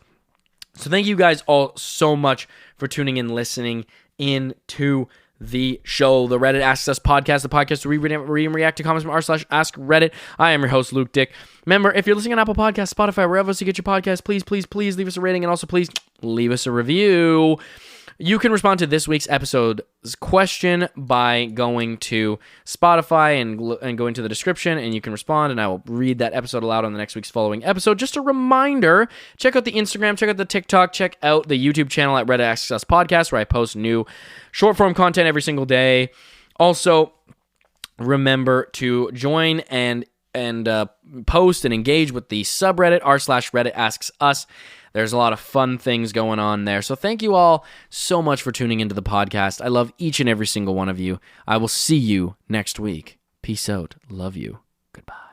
So thank you guys all so much for tuning in, listening into the show, the Reddit Asks Us podcast, the podcast where we read and react to comments from r/Askreddit. I am your host, Luke Dick. Remember, if you're listening on Apple Podcasts, Spotify, wherever else you get your podcasts, please leave us a rating, and also please leave us a review. You can respond to this week's episode's question by going to Spotify and go into the description, and you can respond, and I will read that episode aloud on the next week's following episode. Just a reminder, check out the Instagram, check out the TikTok, check out the YouTube channel at Reddit Asks Us Podcast, where I post new short-form content every single day. Also, remember to join and post and engage with the subreddit r/Reddit Asks Us. There's a lot of fun things going on there. So thank you all so much for tuning into the podcast. I love each and every single one of you. I will see you next week. Peace out. Love you. Goodbye.